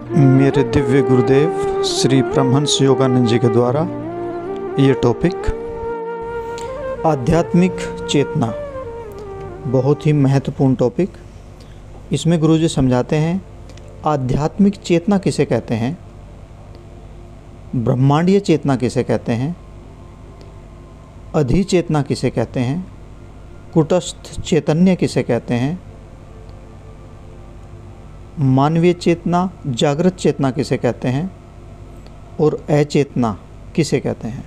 मेरे दिव्य गुरुदेव श्री परमहंस योगानंद जी के द्वारा ये टॉपिक आध्यात्मिक चेतना, बहुत ही महत्वपूर्ण टॉपिक। इसमें गुरुजी समझाते हैं आध्यात्मिक चेतना किसे कहते हैं, ब्रह्मांडीय चेतना किसे कहते हैं, अधिचेतना किसे कहते हैं, कुटस्थ चैतन्य किसे कहते हैं, मानवीय चेतना, जागृत चेतना किसे कहते हैं और अचेतना किसे कहते हैं।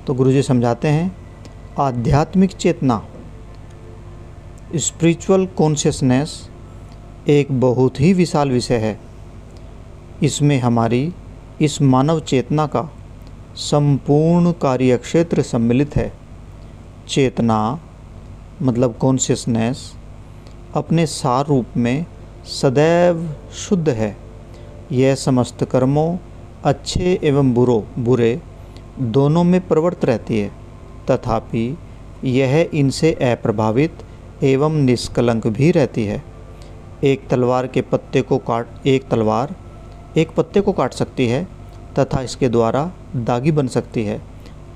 तो गुरुजी समझाते हैं आध्यात्मिक चेतना, स्पिरिचुअल कॉन्शियसनेस एक बहुत ही विशाल विषय है। इसमें हमारी इस मानव चेतना का संपूर्ण कार्यक्षेत्र सम्मिलित है। चेतना मतलब कॉन्शियसनेस अपने सार रूप में सदैव शुद्ध है। यह समस्त कर्मों, अच्छे एवं बुरे दोनों में प्रवृत्त रहती है, तथापि यह इनसे अप्रभावित एवं निष्कलंक भी रहती है। एक तलवार एक पत्ते को काट सकती है तथा इसके द्वारा दागी बन सकती है,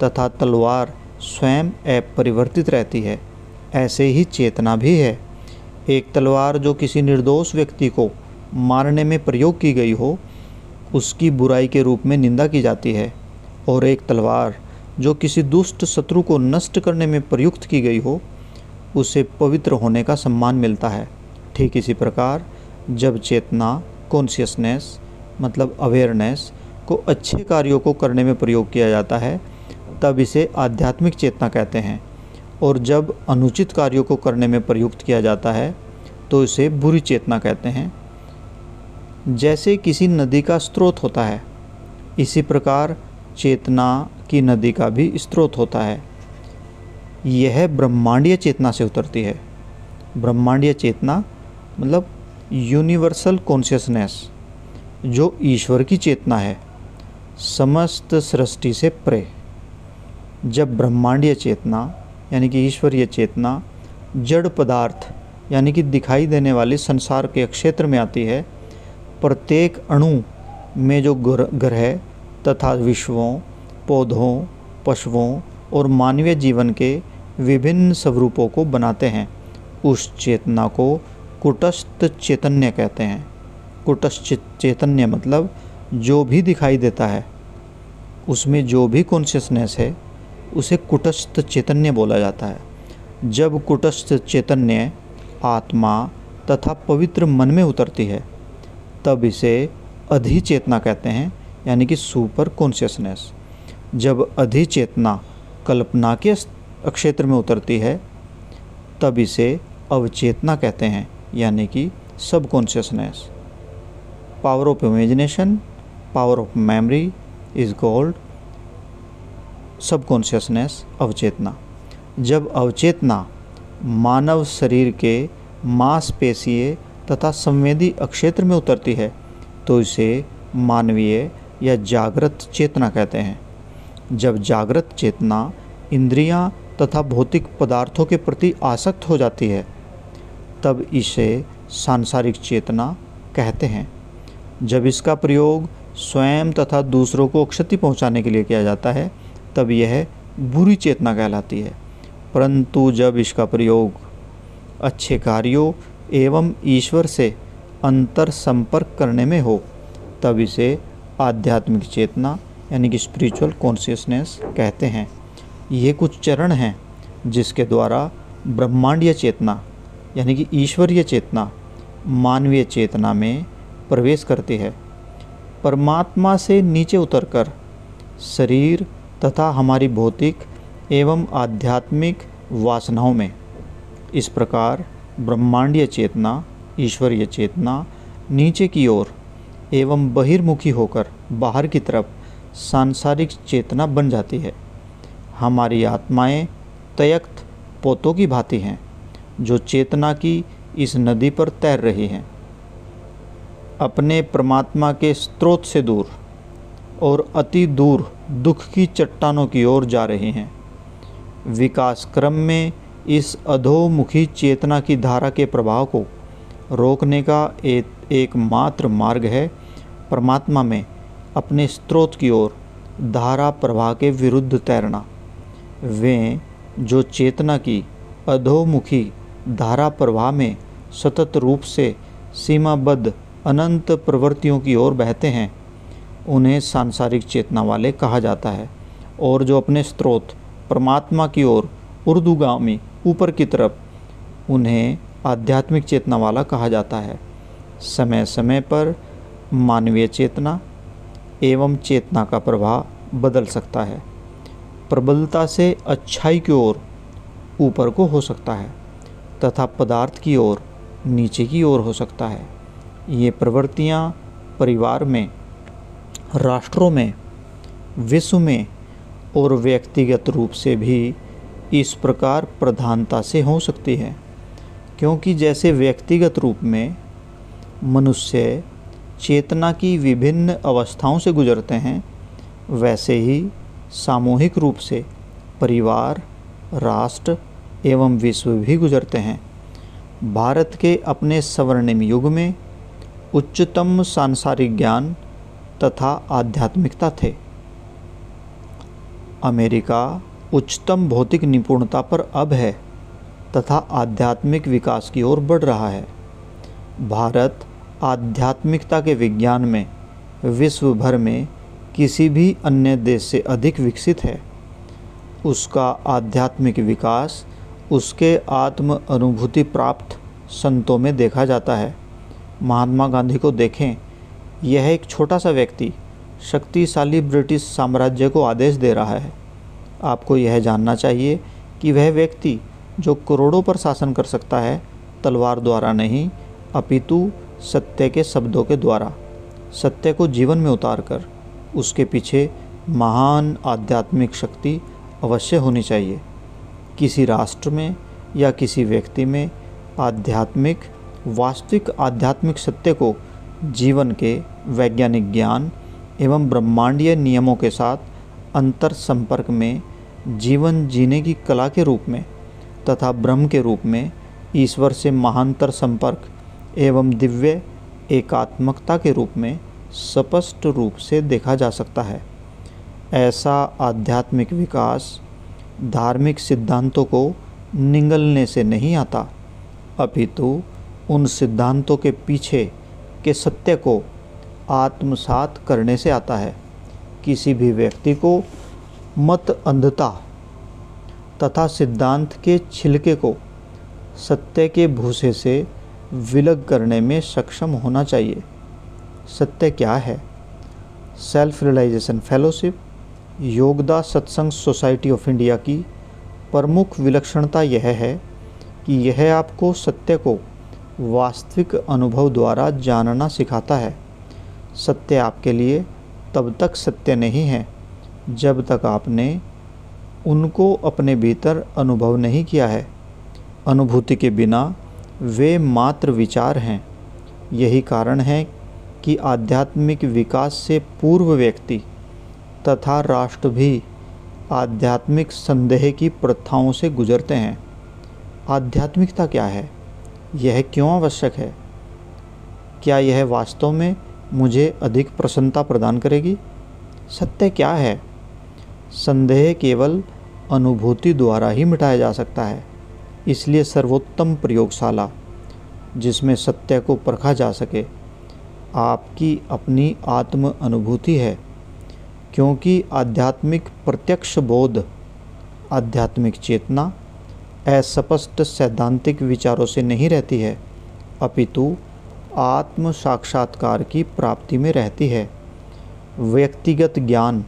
तथा तलवार स्वयं अपरिवर्तित रहती है। ऐसे ही चेतना भी है। एक तलवार जो किसी निर्दोष व्यक्ति को मारने में प्रयोग की गई हो, उसकी बुराई के रूप में निंदा की जाती है, और एक तलवार जो किसी दुष्ट शत्रु को नष्ट करने में प्रयुक्त की गई हो, उसे पवित्र होने का सम्मान मिलता है। ठीक इसी प्रकार जब चेतना कॉन्शियसनेस मतलब अवेयरनेस को अच्छे कार्यों को करने में प्रयोग किया जाता है, तब इसे आध्यात्मिक चेतना कहते हैं, और जब अनुचित कार्यों को करने में प्रयुक्त किया जाता है तो इसे बुरी चेतना कहते हैं। जैसे किसी नदी का स्रोत होता है, इसी प्रकार चेतना की नदी का भी स्रोत होता है। यह ब्रह्मांडीय चेतना से उतरती है। ब्रह्मांडीय चेतना मतलब यूनिवर्सल कॉन्शियसनेस, जो ईश्वर की चेतना है, समस्त सृष्टि से परे। जब ब्रह्मांडीय चेतना यानी कि ईश्वरीय चेतना जड़ पदार्थ यानी कि दिखाई देने वाले संसार के क्षेत्र में आती है, प्रत्येक अणु में जो ग्रह तथा विश्वों, पौधों, पशुओं और मानवीय जीवन के विभिन्न स्वरूपों को बनाते हैं, उस चेतना को कुटस्थ चैतन्य कहते हैं। कुटस्थ चैतन्य मतलब जो भी दिखाई देता है, उसमें जो भी कॉन्शियसनेस है, उसे कुटस्थ चैतन्य बोला जाता है। जब कुटस्थ चैतन्य आत्मा तथा पवित्र मन में उतरती है, तब इसे अधिचेतना कहते हैं, यानी कि सुपर कॉन्शियसनेस। जब अधिचेतना कल्पना के क्षेत्र में उतरती है, तब इसे अवचेतना कहते हैं, यानी कि सब consciousness. Power of imagination, power of memory is called सब कॉन्शियसनेस, अवचेतना। जब अवचेतना मानव शरीर के मांसपेशीय तथा संवेदी क्षेत्र में उतरती है, तो इसे मानवीय या जागृत चेतना कहते हैं। जब जागृत चेतना इंद्रियां तथा भौतिक पदार्थों के प्रति आसक्त हो जाती है, तब इसे सांसारिक चेतना कहते हैं। जब इसका प्रयोग स्वयं तथा दूसरों को क्षति पहुंचाने के लिए किया जाता है, तब यह बुरी चेतना कहलाती है। परंतु जब इसका प्रयोग अच्छे कार्यों एवं ईश्वर से अंतर संपर्क करने में हो, तब इसे आध्यात्मिक चेतना यानी कि स्पिरिचुअल कॉन्शियसनेस कहते हैं। ये कुछ चरण हैं जिसके द्वारा ब्रह्मांडीय चेतना यानी कि ईश्वरीय चेतना मानवीय चेतना में प्रवेश करती है। परमात्मा से नीचे उतरकर शरीर तथा हमारी भौतिक एवं आध्यात्मिक वासनाओं में। इस प्रकार ब्रह्मांडीय चेतना, ईश्वरीय चेतना नीचे की ओर एवं बहिर्मुखी होकर बाहर की तरफ सांसारिक चेतना बन जाती है। हमारी आत्माएं तयक्त पोतों की भांति हैं, जो चेतना की इस नदी पर तैर रही हैं, अपने परमात्मा के स्रोत से दूर और अति दूर दुख की चट्टानों की ओर जा रही हैं। विकास क्रम में इस अधोमुखी चेतना की धारा के प्रवाह को रोकने का एकमात्र मार्ग है परमात्मा में अपने स्रोत की ओर धारा प्रवाह के विरुद्ध तैरना। वे जो चेतना की अधोमुखी धारा प्रवाह में सतत रूप से सीमाबद्ध अनंत प्रवृत्तियों की ओर बहते हैं, उन्हें सांसारिक चेतना वाले कहा जाता है। और जो अपने स्रोत परमात्मा की ओर ऊर्ध्वगामी ऊपर की तरफ, उन्हें आध्यात्मिक चेतना वाला कहा जाता है। समय समय पर मानवीय चेतना एवं चेतना का प्रवाह बदल सकता है। प्रबलता से अच्छाई की ओर ऊपर को हो सकता है तथा पदार्थ की ओर नीचे की ओर हो सकता है। ये प्रवृत्तियाँ परिवार में, राष्ट्रों में, विश्व में और व्यक्तिगत रूप से भी इस प्रकार प्रधानता से हो सकती है, क्योंकि जैसे व्यक्तिगत रूप में मनुष्य चेतना की विभिन्न अवस्थाओं से गुजरते हैं, वैसे ही सामूहिक रूप से परिवार, राष्ट्र एवं विश्व भी गुजरते हैं। भारत के अपने स्वर्णिम युग में उच्चतम सांसारिक ज्ञान तथा आध्यात्मिकता थे। अमेरिका उच्चतम भौतिक निपुणता पर अब है तथा आध्यात्मिक विकास की ओर बढ़ रहा है। भारत आध्यात्मिकता के विज्ञान में विश्व भर में किसी भी अन्य देश से अधिक विकसित है। उसका आध्यात्मिक विकास उसके आत्म अनुभूति प्राप्त संतों में देखा जाता है। महात्मा गांधी को देखें, यह एक छोटा सा व्यक्ति शक्तिशाली ब्रिटिश साम्राज्य को आदेश दे रहा है। आपको यह जानना चाहिए कि वह व्यक्ति जो करोड़ों पर शासन कर सकता है, तलवार द्वारा नहीं अपितु सत्य के शब्दों के द्वारा, सत्य को जीवन में उतारकर, उसके पीछे महान आध्यात्मिक शक्ति अवश्य होनी चाहिए। किसी राष्ट्र में या किसी व्यक्ति में वास्तविक आध्यात्मिक सत्य को जीवन के वैज्ञानिक ज्ञान एवं ब्रह्मांडीय नियमों के साथ अंतर संपर्क में जीवन जीने की कला के रूप में तथा ब्रह्म के रूप में ईश्वर से महांतर संपर्क एवं दिव्य एकात्मकता के रूप में स्पष्ट रूप से देखा जा सकता है। ऐसा आध्यात्मिक विकास धार्मिक सिद्धांतों को निगलने से नहीं आता, अपितु उन सिद्धांतों के पीछे के सत्य को आत्मसात करने से आता है। किसी भी व्यक्ति को मत अंधता तथा सिद्धांत के छिलके को सत्य के भूसे से विलग करने में सक्षम होना चाहिए। सत्य क्या है? सेल्फ रियलाइजेशन फेलोशिप, योगदा सत्संग सोसाइटी ऑफ इंडिया की प्रमुख विलक्षणता यह है कि यह आपको सत्य को वास्तविक अनुभव द्वारा जानना सिखाता है। सत्य आपके लिए तब तक सत्य नहीं है जब तक आपने उनको अपने भीतर अनुभव नहीं किया है। अनुभूति के बिना वे मात्र विचार हैं। यही कारण है कि आध्यात्मिक विकास से पूर्व व्यक्ति तथा राष्ट्र भी आध्यात्मिक संदेह की प्रथाओं से गुजरते हैं। आध्यात्मिकता क्या है? यह क्यों आवश्यक है? क्या यह वास्तव में मुझे अधिक प्रसन्नता प्रदान करेगी? सत्य क्या है? संदेह केवल अनुभूति द्वारा ही मिटाया जा सकता है। इसलिए सर्वोत्तम प्रयोगशाला जिसमें सत्य को परखा जा सके आपकी अपनी आत्म अनुभूति है, क्योंकि आध्यात्मिक प्रत्यक्ष बोध, आध्यात्मिक चेतना अस्पष्ट सैद्धांतिक विचारों से नहीं रहती है, अपितु आत्म साक्षात्कार की प्राप्ति में रहती है। व्यक्तिगत ज्ञान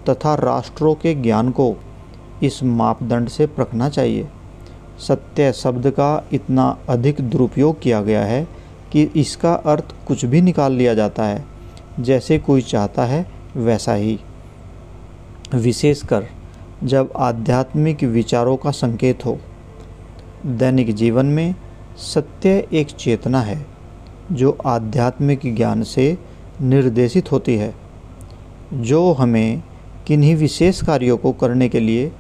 तथा राष्ट्रों के ज्ञान को इस मापदंड से परखना चाहिए। सत्य शब्द का इतना अधिक दुरुपयोग किया गया है कि इसका अर्थ कुछ भी निकाल लिया जाता है, जैसे कोई चाहता है वैसा ही। विशेषकर जब आध्यात्मिक विचारों का संकेत हो। दैनिक जीवन में सत्य एक चेतना है जो आध्यात्मिक ज्ञान से निर्देशित होती है, जो हमें किन्हीं विशेष कार्यों को करने के लिए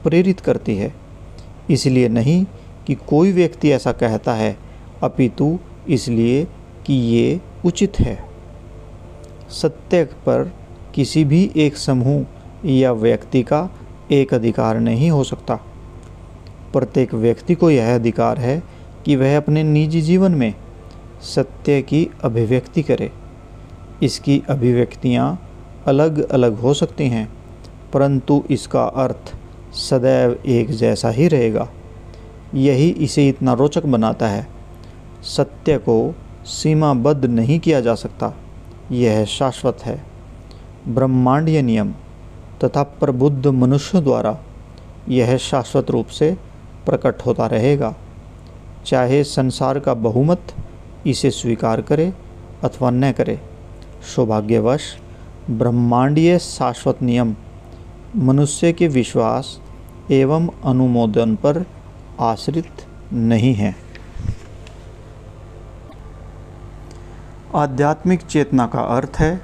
प्रेरित करती है। इसलिए नहीं कि कोई व्यक्ति ऐसा कहता है, अपितु इसलिए कि ये उचित है। सत्य पर किसी भी एक समूह या व्यक्ति का एक अधिकार नहीं हो सकता। प्रत्येक व्यक्ति को यह अधिकार है कि वह अपने निजी जीवन में सत्य की अभिव्यक्ति करे। इसकी अभिव्यक्तियाँ अलग अलग हो सकती हैं, परंतु इसका अर्थ सदैव एक जैसा ही रहेगा। यही इसे इतना रोचक बनाता है। सत्य को सीमाबद्ध नहीं किया जा सकता, यह शाश्वत है। ब्रह्मांडीय नियम तथा प्रबुद्ध मनुष्यों द्वारा यह शाश्वत रूप से प्रकट होता रहेगा, चाहे संसार का बहुमत इसे स्वीकार करे अथवा न करे। सौभाग्यवश ब्रह्मांडीय शाश्वत नियम मनुष्य के विश्वास एवं अनुमोदन पर आश्रित नहीं है। आध्यात्मिक चेतना का अर्थ है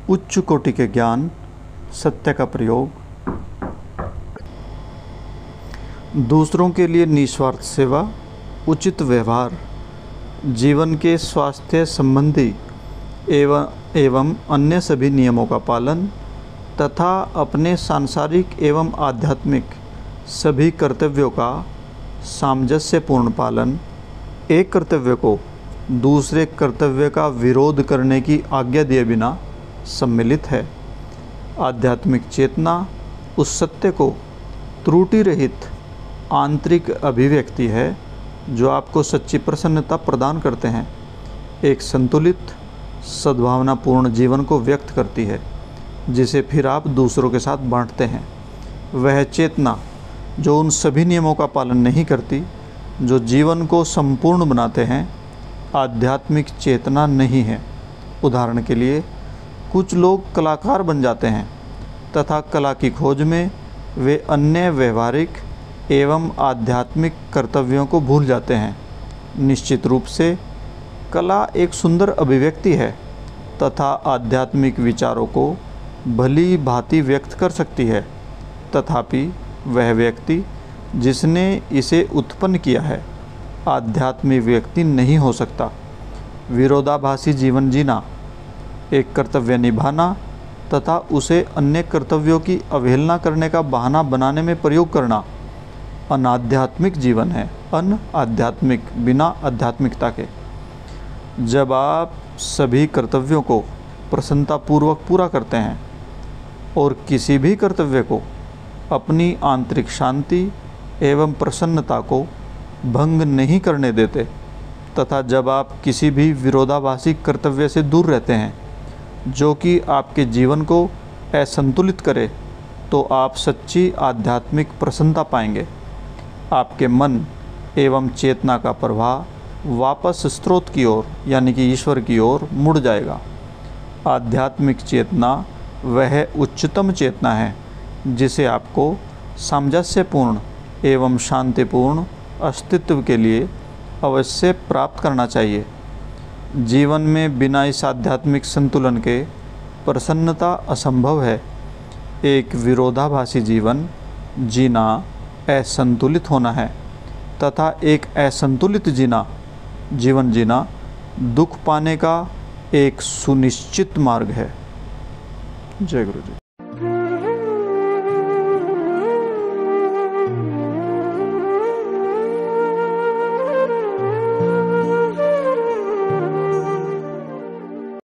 उच्च कोटि के ज्ञान, सत्य का प्रयोग, दूसरों के लिए निस्वार्थ सेवा, उचित व्यवहार, जीवन के स्वास्थ्य संबंधी एवं अन्य सभी नियमों का पालन तथा अपने सांसारिक एवं आध्यात्मिक सभी कर्तव्यों का सामंजस्यपूर्ण पालन। एक कर्तव्य को दूसरे कर्तव्य का विरोध करने की आज्ञा दिए बिना सम्मिलित है। आध्यात्मिक चेतना उस सत्य को त्रुटि रहित आंतरिक अभिव्यक्ति है जो आपको सच्ची प्रसन्नता प्रदान करते हैं। एक संतुलित सद्भावनापूर्ण जीवन को व्यक्त करती है, जिसे फिर आप दूसरों के साथ बांटते हैं। वह चेतना जो उन सभी नियमों का पालन नहीं करती जो जीवन को संपूर्ण बनाते हैं, आध्यात्मिक चेतना नहीं है। उदाहरण के लिए, कुछ लोग कलाकार बन जाते हैं तथा कला की खोज में वे अन्य व्यवहारिक एवं आध्यात्मिक कर्तव्यों को भूल जाते हैं। निश्चित रूप से कला एक सुंदर अभिव्यक्ति है तथा आध्यात्मिक विचारों को भली भांति व्यक्त कर सकती है, तथापि वह व्यक्ति जिसने इसे उत्पन्न किया है आध्यात्मिक व्यक्ति नहीं हो सकता। विरोधाभासी जीवन जीना, एक कर्तव्य निभाना तथा उसे अन्य कर्तव्यों की अवहेलना करने का बहाना बनाने में प्रयोग करना अनाध्यात्मिक जीवन है। अनाध्यात्मिक, बिना आध्यात्मिकता के। जब आप सभी कर्तव्यों को प्रसन्नतापूर्वक पूरा करते हैं और किसी भी कर्तव्य को अपनी आंतरिक शांति एवं प्रसन्नता को भंग नहीं करने देते, तथा जब आप किसी भी विरोधाभासी कर्तव्य से दूर रहते हैं जो कि आपके जीवन को असंतुलित करे, तो आप सच्ची आध्यात्मिक प्रसन्नता पाएंगे। आपके मन एवं चेतना का प्रवाह वापस स्रोत की ओर यानी कि ईश्वर की ओर मुड़ जाएगा। आध्यात्मिक चेतना वह उच्चतम चेतना है जिसे आपको सामंजस्यपूर्ण एवं शांतिपूर्ण अस्तित्व के लिए अवश्य प्राप्त करना चाहिए। जीवन में बिना इस आध्यात्मिक संतुलन के प्रसन्नता असंभव है। एक विरोधाभासी जीवन जीना असंतुलित होना है तथा एक असंतुलित जीवन जीना दुख पाने का एक सुनिश्चित मार्ग है। जय गुरु जी।